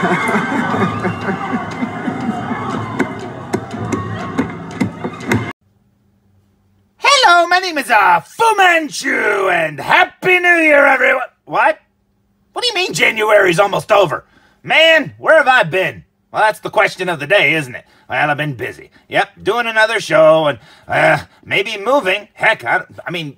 Hello, my name is Fu Manchu, and Happy New Year, everyone. What? What do you mean January's almost over? Man, where have I been? Well, that's the question of the day, isn't it? Well, I've been busy. Yep, doing another show, and maybe moving. Heck, I mean,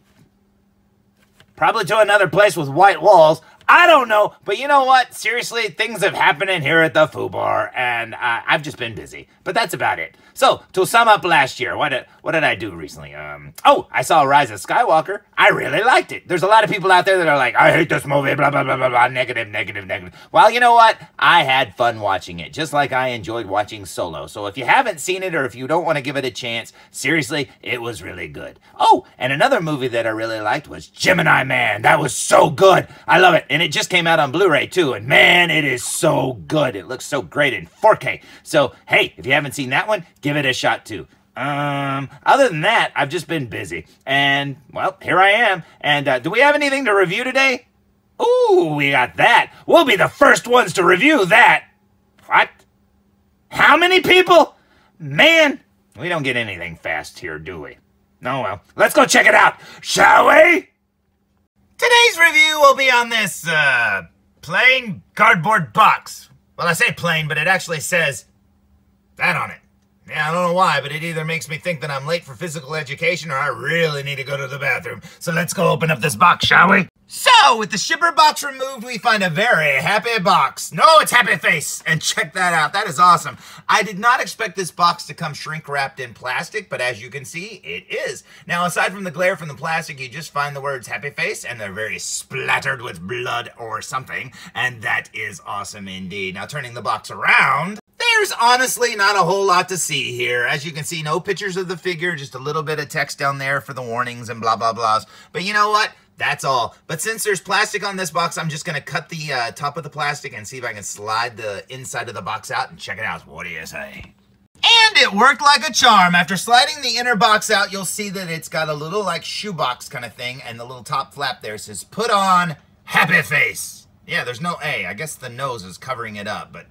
probably to another place with white walls. I don't know, but you know what? Seriously, things have happened in here at the Foo Bar, and I've just been busy. But that's about it. So, to sum up last year, what did I do recently? Oh, I saw Rise of Skywalker. I really liked it. There's a lot of people out there that are like, I hate this movie, blah, blah, blah, blah, blah, negative, negative, negative. Well, you know what? I had fun watching it, just like I enjoyed watching Solo. So if you haven't seen it, or if you don't want to give it a chance, seriously, it was really good. Oh, and another movie that I really liked was Gemini Man. That was so good. I love it. And it just came out on Blu-ray too, and man, it is so good. It looks so great in 4K. So, hey, if you haven't seen that one, give it a shot too. Other than that, I've just been busy. And, well, here I am. And do we have anything to review today? Ooh, we got that. We'll be the first ones to review that. What? How many people? Man, we don't get anything fast here, do we? No, well, let's go check it out, shall we? Today's review will be on this, plain cardboard box. Well, I say plain, but it actually says that on it. Yeah, I don't know why, but it either makes me think that I'm late for physical education or I really need to go to the bathroom. So let's go open up this box, shall we? So, with the shipper box removed, we find a very happy box. No, it's Happy Face. And check that out. That is awesome. I did not expect this box to come shrink wrapped in plastic, but as you can see, it is. Now, aside from the glare from the plastic, you just find the words Happy Face, and they're very splattered with blood or something. And that is awesome indeed. Now, turning the box around, there's honestly not a whole lot to see here. As you can see, no pictures of the figure, just a little bit of text down there for the warnings and blah, blah, blahs. But you know what? That's all. But since there's plastic on this box, I'm just going to cut the top of the plastic and see if I can slide the inside of the box out and check it out. What do you say? And it worked like a charm. After sliding the inner box out, you'll see that it's got a little like shoebox kind of thing, and the little top flap there says, put on Happy Face. Yeah, there's no A. I guess the nose is covering it up, but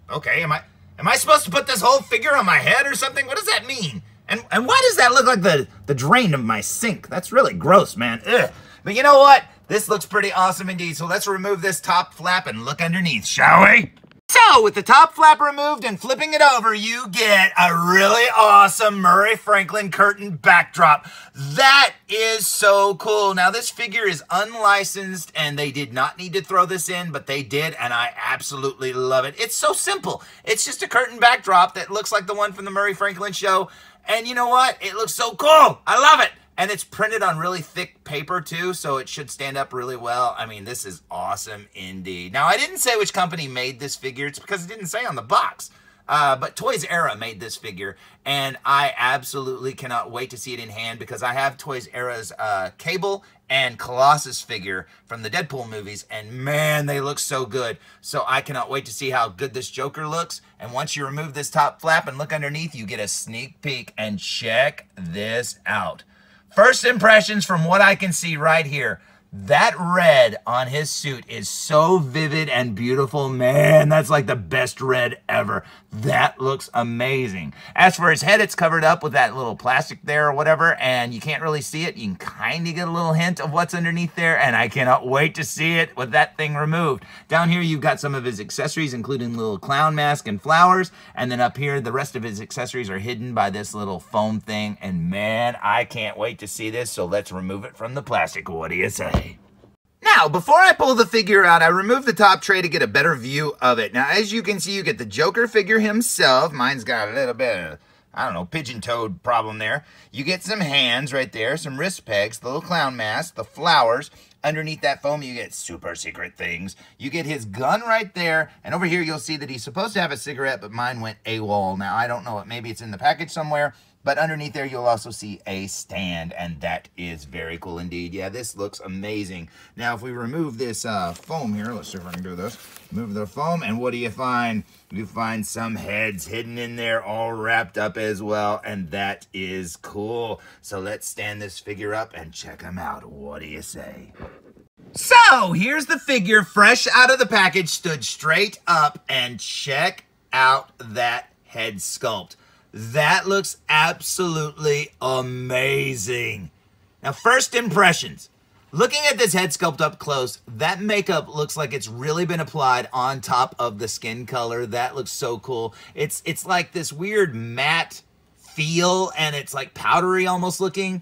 okay, am I supposed to put this whole figure on my head or something? What does that mean? And why does that look like the drain of my sink? That's really gross, man. Ugh. But you know what? This looks pretty awesome indeed. So let's remove this top flap and look underneath, shall we? So, with the top flap removed and flipping it over, you get a really awesome Murray Franklin curtain backdrop. That is so cool. Now, this figure is unlicensed, and they did not need to throw this in, but they did, and I absolutely love it. It's so simple. It's just a curtain backdrop that looks like the one from the Murray Franklin show, and you know what? It looks so cool. I love it. And it's printed on really thick paper, too, so it should stand up really well. I mean, this is awesome indeed. Now, I didn't say which company made this figure. It's because it didn't say on the box. But Toys R Us made this figure, and I absolutely cannot wait to see it in hand because I have Toys R Us Cable and Colossus figure from the Deadpool movies, and man, they look so good. So I cannot wait to see how good this Joker looks. And once you remove this top flap and look underneath, you get a sneak peek, and check this out. First impressions from what I can see right here. That red on his suit is so vivid and beautiful. Man, that's like the best red ever. That looks amazing. As for his head, it's covered up with that little plastic there or whatever, and you can't really see it. You can kind of get a little hint of what's underneath there, and I cannot wait to see it with that thing removed. Down here, you've got some of his accessories, including the little clown mask and flowers, and then up here, the rest of his accessories are hidden by this little foam thing, and man, I can't wait to see this, so let's remove it from the plastic. What do you say? Now, before I pull the figure out, I removed the top tray to get a better view of it. Now, as you can see, you get the Joker figure himself. Mine's got a little bit of, I don't know, pigeon-toed problem there. You get some hands right there, some wrist pegs, the little clown mask, the flowers. Underneath that foam, you get super secret things. You get his gun right there, and over here, you'll see that he's supposed to have a cigarette, but mine went AWOL. Now, I don't know, maybe it's in the package somewhere, but underneath there, you'll also see a stand, and that is very cool indeed. Yeah, this looks amazing. Now, if we remove this foam here, let's see if I can do this. Move the foam, and what do you find? You find some heads hidden in there, all wrapped up as well, and that is cool. So let's stand this figure up and check him out. What do you say? So, here's the figure fresh out of the package, stood straight up, and check out that head sculpt. That looks absolutely amazing. Now, first impressions. Looking at this head sculpt up close, that makeup looks like it's really been applied on top of the skin color. That looks so cool. It's like this weird matte feel, and it's like powdery almost looking.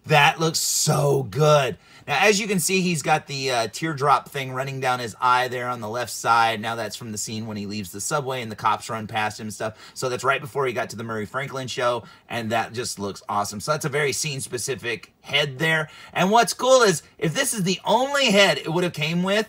That looks so good. Now, as you can see, he's got the teardrop thing running down his eye there on the left side. Now, that's from the scene when he leaves the subway and the cops run past him and stuff. So that's right before he got to the Murray Franklin show, and that just looks awesome. So that's a very scene-specific head there. And what's cool is, if this is the only head it would have came with,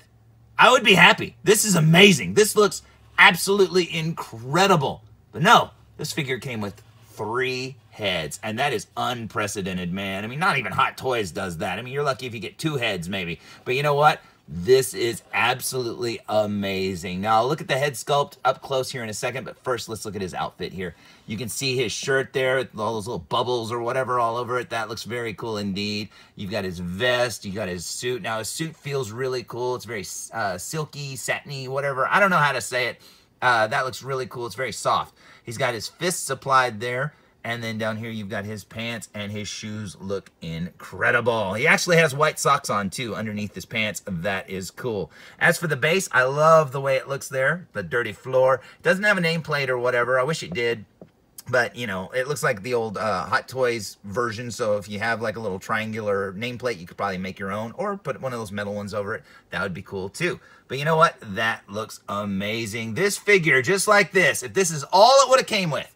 I would be happy. This is amazing. This looks absolutely incredible. But no, this figure came with 3 heads, and that is unprecedented, man. I mean, not even Hot Toys does that. I mean, you're lucky if you get 2 heads, maybe. But you know what? This is absolutely amazing. Now, I'll look at the head sculpt up close here in a second, but first, let's look at his outfit here. You can see his shirt there, all those little bubbles or whatever all over it. That looks very cool indeed. You've got his vest, you got his suit. Now, his suit feels really cool. It's very silky, satiny, whatever. I don't know how to say it. That looks really cool. It's very soft. He's got his fists applied there. And then down here, you've got his pants, and his shoes look incredible. He actually has white socks on, too, underneath his pants. That is cool. As for the base, I love the way it looks there, the dirty floor. It doesn't have a nameplate or whatever. I wish it did. But, you know, it looks like the old Hot Toys version, so if you have, like, a little triangular nameplate, you could probably make your own, or put one of those metal ones over it. That would be cool, too. But you know what? That looks amazing. This figure, just like this, if this is all it would have came with,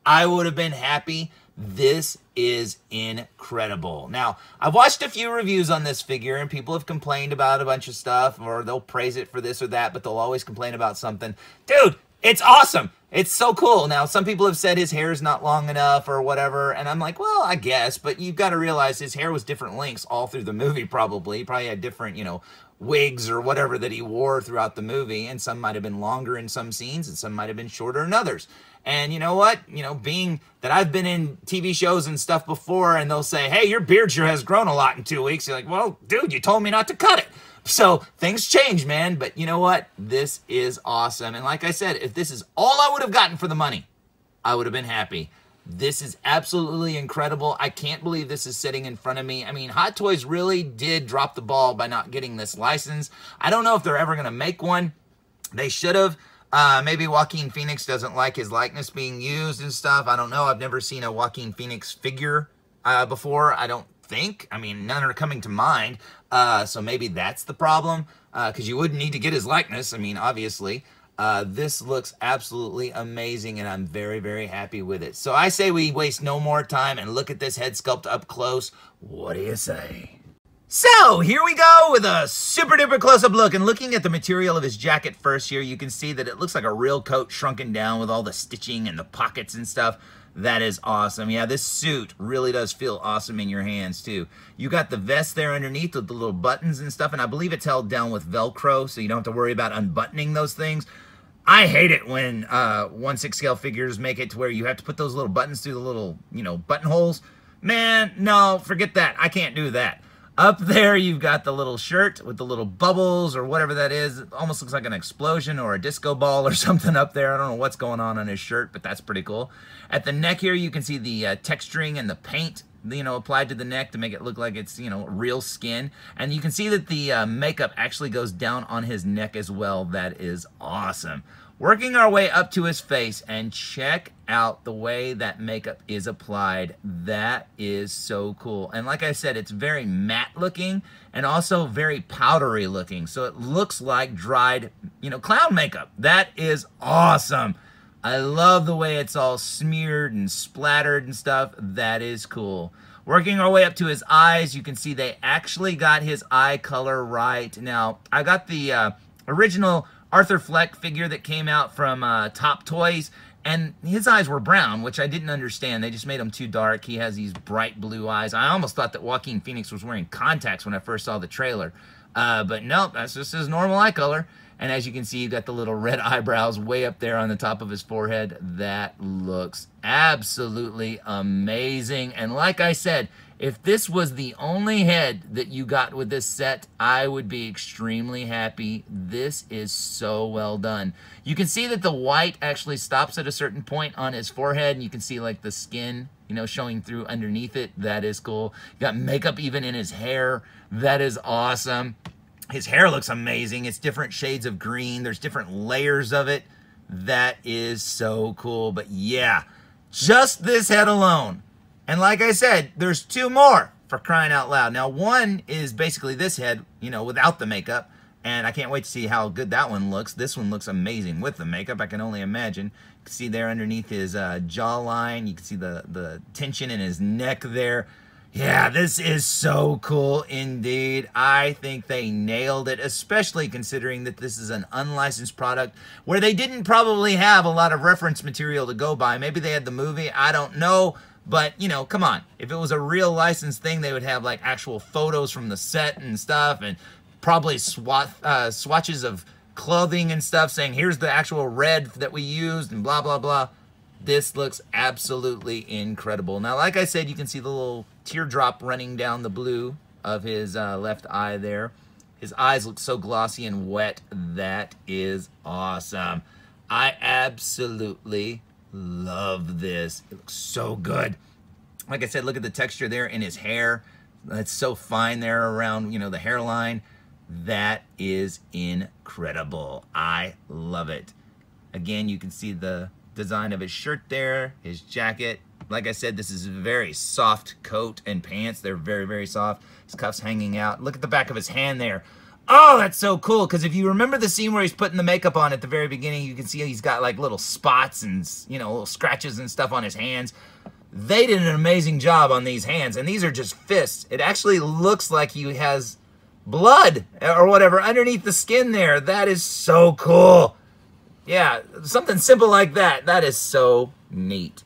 I would have been happy. This is incredible. Now, I've watched a few reviews on this figure, and people have complained about a bunch of stuff, or they'll praise it for this or that, but they'll always complain about something. Dude, it's awesome. It's so cool. Now, some people have said his hair is not long enough or whatever, and I'm like, well, I guess, but you've got to realize his hair was different lengths all through the movie, probably. He probably had different, you know, wigs or whatever that he wore throughout the movie, and some might have been longer in some scenes, and some might have been shorter in others. And you know what? You know, being that I've been in TV shows and stuff before, and they'll say, hey, your beard sure has grown a lot in 2 weeks. You're like, well, dude, you told me not to cut it. So things change, man. But you know what? This is awesome. And like I said, if this is all I would have gotten for the money, I would have been happy. This is absolutely incredible. I can't believe this is sitting in front of me. I mean, Hot Toys really did drop the ball by not getting this license. I don't know if they're ever going to make one. They should have. Maybe Joaquin Phoenix doesn't like his likeness being used and stuff. I don't know. I've never seen a Joaquin Phoenix figure before, I don't think. I mean, none are coming to mind. So maybe that's the problem, because you wouldn't need to get his likeness. I mean, obviously. This looks absolutely amazing, and I'm very, very happy with it. So I say we waste no more time and look at this head sculpt up close. What do you say? So, here we go with a super duper close-up look, and looking at the material of his jacket first here, you can see that it looks like a real coat shrunken down with all the stitching and the pockets and stuff. That is awesome. Yeah, this suit really does feel awesome in your hands, too. You got the vest there underneath with the little buttons and stuff, and I believe it's held down with Velcro, so you don't have to worry about unbuttoning those things. I hate it when 1/6 scale figures make it to where you have to put those little buttons through the little, you know, buttonholes. Man, no, forget that. I can't do that. Up there, you've got the little shirt with the little bubbles or whatever that is. It almost looks like an explosion or a disco ball or something up there. I don't know what's going on his shirt, but that's pretty cool. At the neck here, you can see the texturing and the paint, you know, applied to the neck to make it look like it's, you know, real skin. And you can see that the makeup actually goes down on his neck as well. That is awesome. Working our way up to his face, and check out the way that makeup is applied. That is so cool. And like I said, it's very matte looking and also very powdery looking. So it looks like dried, you know, clown makeup. That is awesome. I love the way it's all smeared and splattered and stuff. That is cool. Working our way up to his eyes, you can see they actually got his eye color right. Now, I got the original Arthur Fleck figure that came out from Top Toys, and his eyes were brown, which I didn't understand. They just made them too dark. He has these bright blue eyes. I almost thought that Joaquin Phoenix was wearing contacts when I first saw the trailer. But nope, that's just his normal eye color. And as you can see, you've got the little red eyebrows way up there on the top of his forehead. That looks absolutely amazing. And like I said, If this was the only head that you got with this set, I would be extremely happy. This is so well done. You can see that the white actually stops at a certain point on his forehead, and you can see like the skin, you know, showing through underneath it. That is cool. You got makeup even in his hair. That is awesome. His hair looks amazing. It's different shades of green. There's different layers of it. That is so cool. But yeah, just this head alone. And like I said, there's two more, for crying out loud. Now, one is basically this head, you know, without the makeup. And I can't wait to see how good that one looks. This one looks amazing with the makeup. I can only imagine. You can see there underneath his jawline. You can see the tension in his neck there. Yeah, this is so cool indeed. I think they nailed it, especially considering that this is an unlicensed product where they didn't probably have a lot of reference material to go by. Maybe they had the movie. I don't know. But, you know, come on. If it was a real licensed thing, they would have, like, actual photos from the set and stuff, and probably swatches of clothing and stuff saying, here's the actual red that we used, and blah, blah, blah. This looks absolutely incredible. Now, like I said, you can see the little teardrop running down the blue of his left eye there. His eyes look so glossy and wet. That is awesome. I absolutely love this. It looks so good. Like I said, look at the texture there in his hair. That's so fine there around, you know, the hairline. That is incredible. I love it. Again, you can see the design of his shirt there, his jacket. Like I said, this is a very soft coat and pants. They're very, very soft. His cuffs hanging out. Look at the back of his hand there. Oh, that's so cool, because if you remember the scene where he's putting the makeup on at the very beginning, you can see he's got like little spots and, you know, little scratches and stuff on his hands. They did an amazing job on these hands, and these are just fists. It actually looks like he has blood or whatever underneath the skin there. That is so cool. Yeah, something simple like that. That is so neat.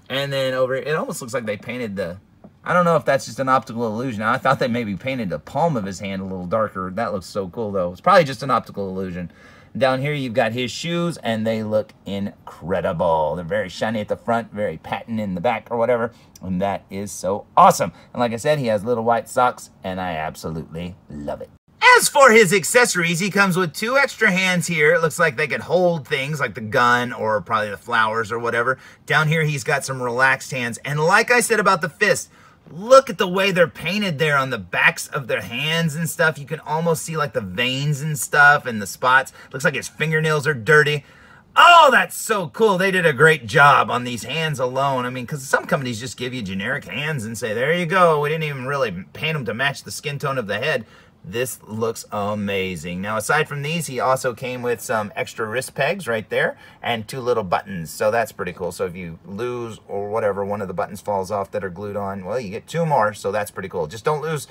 And then over, it almost looks like they painted the, I don't know if that's just an optical illusion. I thought they maybe painted the palm of his hand a little darker. That looks so cool, though. It's probably just an optical illusion. Down here, you've got his shoes, and they look incredible. They're very shiny at the front, very patent in the back or whatever, and that is so awesome. And like I said, he has little white socks, and I absolutely love it. As for his accessories, he comes with two extra hands here. It looks like they could hold things like the gun or probably the flowers or whatever. Down here, he's got some relaxed hands. And like I said about the fist, look at the way they're painted there on the backs of their hands and stuff. You can almost see like the veins and stuff and the spots. Looks like his fingernails are dirty. Oh, that's so cool. They did a great job on these hands alone. I mean, because some companies just give you generic hands and say, there you go. We didn't even really paint them to match the skin tone of the head. This looks amazing. Now, aside from these, he also came with some extra wrist pegs right there and two little buttons. So that's pretty cool. So if you lose or whatever, one of the buttons falls off that are glued on, well, you get two more. So that's pretty cool. Just don't lose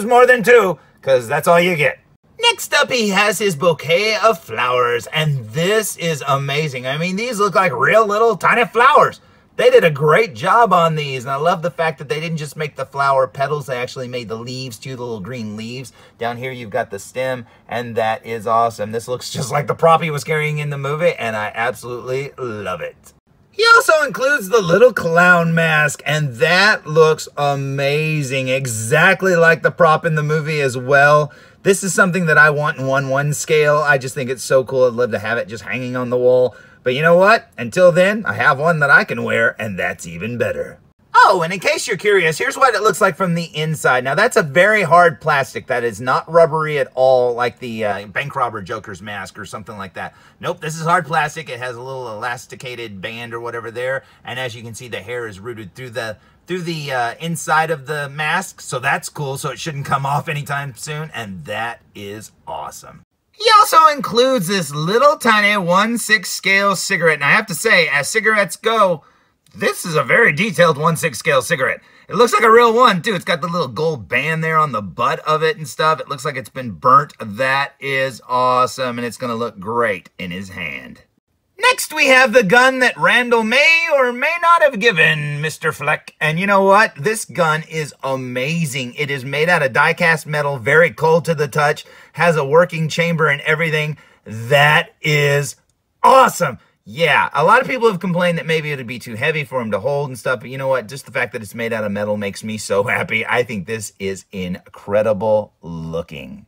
more than two, because that's all you get. Next up, he has his bouquet of flowers, and this is amazing. I mean, these look like real little tiny flowers. They did a great job on these, and I love the fact that they didn't just make the flower petals, they actually made the leaves too, the little green leaves. Down here you've got the stem, and that is awesome. This looks just like the prop he was carrying in the movie, and I absolutely love it. He also includes the little clown mask, and that looks amazing, exactly like the prop in the movie as well. This is something that I want in 1/1 scale. I just think it's so cool. I'd love to have it just hanging on the wall. But you know what? Until then, I have one that I can wear, and that's even better. Oh, and in case you're curious, here's what it looks like from the inside. Now, that's a very hard plastic. That is not rubbery at all, like the bank robber Joker's mask or something like that. Nope, this is hard plastic. It has a little elasticated band or whatever there. And as you can see, the hair is rooted through the inside of the mask. So that's cool. So it shouldn't come off anytime soon. And that is awesome. He also includes this little tiny 1/6 scale cigarette. And I have to say, as cigarettes go, this is a very detailed 1/6 scale cigarette. It looks like a real one, too. It's got the little gold band there on the butt of it and stuff. It looks like it's been burnt. That is awesome, and it's going to look great in his hand. Next, we have the gun that Randall may or may not have given Mr. Fleck. And you know what? This gun is amazing. It is made out of die-cast metal, very cold to the touch, has a working chamber and everything. That is awesome. Yeah, a lot of people have complained that maybe it'd be too heavy for him to hold and stuff, but you know what? Just the fact that it's made out of metal makes me so happy. I think this is incredible looking.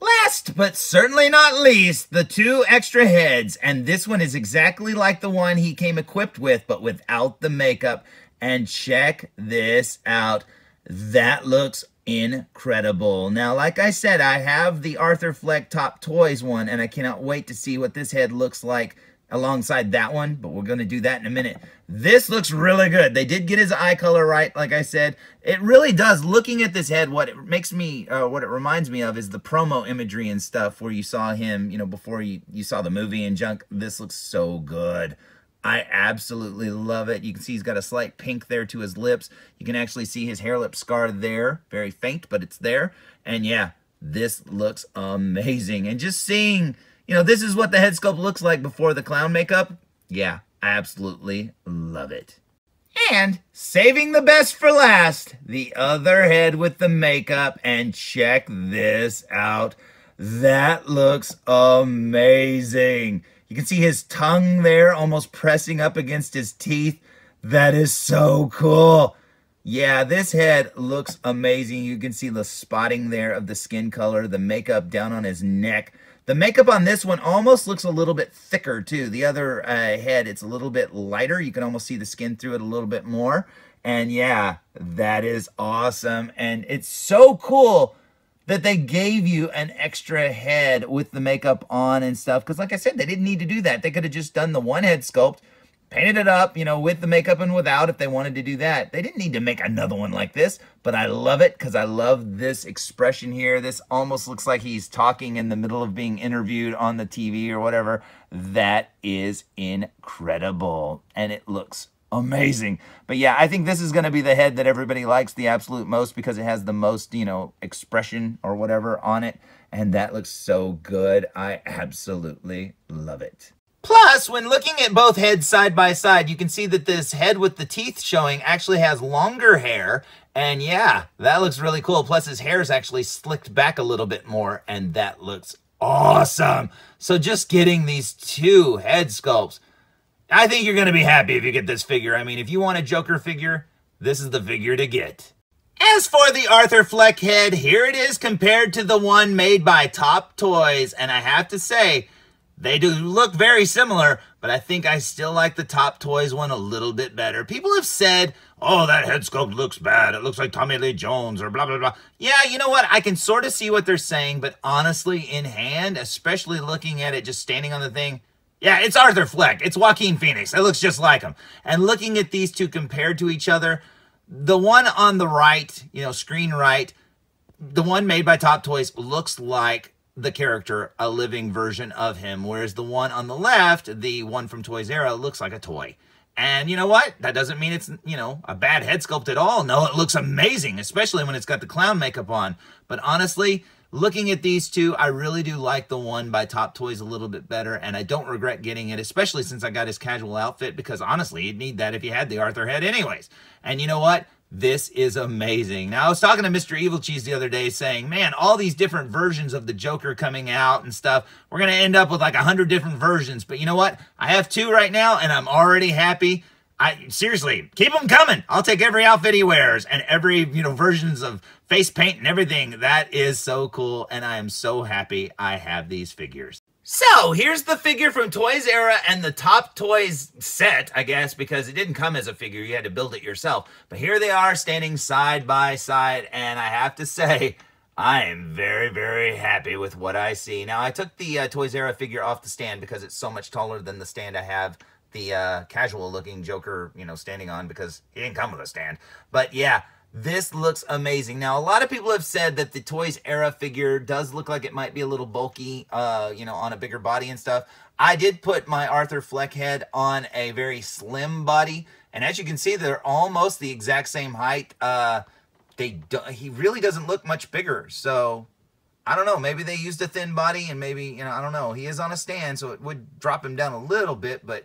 Last but certainly not least, the 2 extra heads, and this one is exactly like the one he came equipped with, but without the makeup. And check this out. That looks incredible. Now, like I said, I have the Arthur Fleck Top Toys one, and I cannot wait to see what this head looks like alongside that one, but we're going to do that in a minute. This looks really good. They did get his eye color right, like I said. It really does. Looking at this head, what it reminds me of is the promo imagery and stuff where you saw him, you know, before you saw the movie and junk. This looks so good. I absolutely love it. You can see he's got a slight pink there to his lips. You can actually see his hair lip scar there. Very faint, but it's there. And yeah, this looks amazing. And just seeing, you know, this is what the head sculpt looks like before the clown makeup. Yeah, I absolutely love it. And saving the best for last, the other head with the makeup. And check this out. That looks amazing. You can see his tongue there almost pressing up against his teeth. That is so cool. Yeah, this head looks amazing. You can see the spotting there of the skin color, the makeup down on his neck. The makeup on this one almost looks a little bit thicker too. The other head, it's a little bit lighter. You can almost see the skin through it a little bit more. And yeah, that is awesome. And it's so cool that they gave you an extra head with the makeup on and stuff. Because like I said, they didn't need to do that. They could have just done the one head sculpt, painted it up, you know, with the makeup and without if they wanted to do that. They didn't need to make another one like this, but I love it because I love this expression here. This almost looks like he's talking in the middle of being interviewed on the TV or whatever. That is incredible. And it looks amazing. But yeah, I think this is going to be the head that everybody likes the absolute most because it has the most, you know, expression or whatever on it. And that looks so good. I absolutely love it. Plus, when looking at both heads side by side, you can see that this head with the teeth showing actually has longer hair. And yeah, that looks really cool. Plus, his hair is actually slicked back a little bit more. And that looks awesome. So just getting these 2 head sculpts, I think you're going to be happy if you get this figure. I mean, if you want a Joker figure, this is the figure to get. As for the Arthur Fleck head, here it is compared to the one made by Top Toys. And I have to say, they do look very similar, but I think I still like the Top Toys one a little bit better. People have said, oh, that head sculpt looks bad. It looks like Tommy Lee Jones or blah, blah, blah. Yeah, you know what? I can sort of see what they're saying, but honestly, in hand, especially looking at it just standing on the thing, yeah, it's Arthur Fleck. It's Joaquin Phoenix. It looks just like him. And looking at these 2 compared to each other, the one on the right, you know, screen right, the one made by Top Toys looks like the character, a living version of him, whereas the one on the left, the one from Toys Era, looks like a toy. And you know what? That doesn't mean it's, you know, a bad head sculpt at all. No, it looks amazing, especially when it's got the clown makeup on. But honestly, looking at these 2, I really do like the one by Top Toys a little bit better, and I don't regret getting it, especially since I got his casual outfit, because honestly, you'd need that if you had the Arthur head anyways. And you know what? This is amazing. Now, I was talking to Mr. Evilcheese the other day saying, man, all these different versions of the Joker coming out and stuff, we're going to end up with like 100 different versions. But you know what? I have 2 right now, and I'm already happy. Seriously, keep them coming. I'll take every outfit he wears and every, you know, versions of face paint and everything. That is so cool, and I am so happy I have these figures. So, here's the figure from Toys Era and the Top Toys set, I guess, because it didn't come as a figure. You had to build it yourself. But here they are standing side by side, and I have to say, I am very, very happy with what I see. Now, I took the Toys Era figure off the stand because it's so much taller than the stand I have the casual-looking Joker, you know, standing on, because he didn't come with a stand. But, yeah. This looks amazing. Now, a lot of people have said that the Toys Era figure does look like it might be a little bulky, you know, on a bigger body and stuff. I did put my Arthur Fleck head on a very slim body, and as you can see, they're almost the exact same height. He really doesn't look much bigger, so I don't know. Maybe they used a thin body, and maybe, you know, I don't know. He is on a stand, so it would drop him down a little bit, but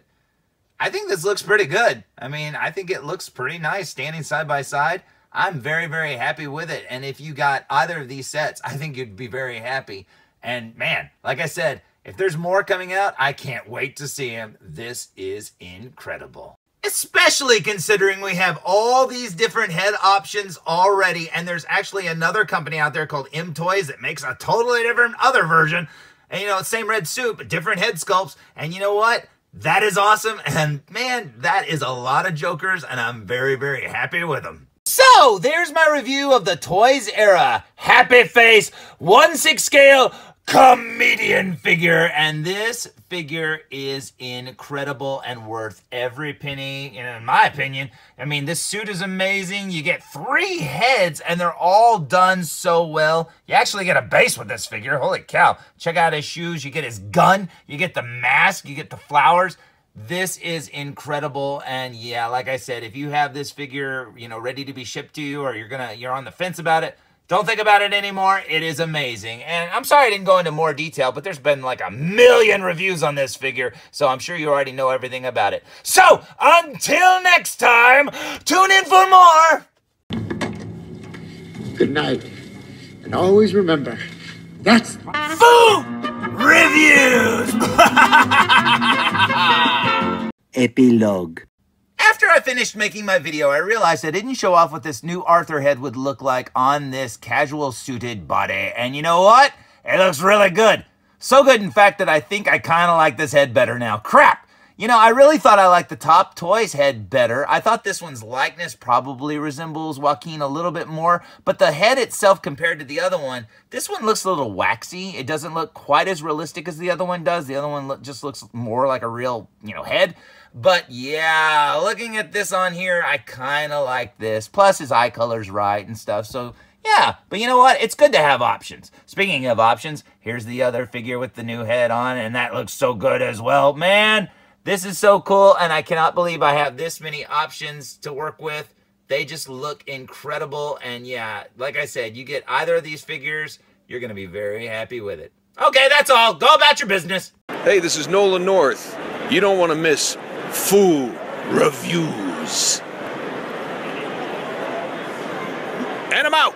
I think this looks pretty good. I mean, I think it looks pretty nice standing side by side. I'm very, very happy with it. And if you got either of these sets, I think you'd be very happy. And man, like I said, If there's more coming out, I can't wait to see them. This is incredible. Especially considering we have all these different head options already, and there's actually another company out there called M Toys that makes a totally different other version. And you know, same red suit, but different head sculpts. And you know what? That is awesome. And man, that is a lot of Jokers, and I'm very, very happy with them. So there's my review of the Toys Era Happy Face 1/6 scale comedian figure, and this figure is incredible and worth every penny, in my opinion. I mean, this suit is amazing. You get 3 heads, and they're all done so well. You actually get a base with this figure. Holy cow. Check out his shoes. You get his gun. You get the mask. You get the flowers. This is incredible, and yeah, like I said, if you have this figure, you know, ready to be shipped to you, or you're on the fence about it, don't think about it anymore. It is amazing. And I'm sorry I didn't go into more detail, but there's been like 1,000,000 reviews on this figure, so I'm sure you already know everything about it. So, until next time, tune in for more. Good night. And always remember, that's Food Reviews! Epilogue. After I finished making my video, I realized I didn't show off what this new Arthur head would look like on this casual suited body. And you know what? It looks really good. So good, in fact, that I think I kind of like this head better now. Crap! You know, I really thought I liked the Top Toys head better. I thought this one's likeness probably resembles Joaquin a little bit more, but the head itself compared to the other one, this one looks a little waxy. It doesn't look quite as realistic as the other one does. The other one just looks more like a real, head. But yeah, looking at this on here, I kind of like this. Plus his eye color's right and stuff, so yeah. But you know what? It's good to have options. Speaking of options, here's the other figure with the new head on, and that looks so good as well. Man, this is so cool, and I cannot believe I have this many options to work with. They just look incredible, and yeah, like I said, you get either of these figures, you're going to be very happy with it. Okay, that's all. Go about your business. Hey, this is Nolan North. You don't want to miss Food Reviews. And I'm out.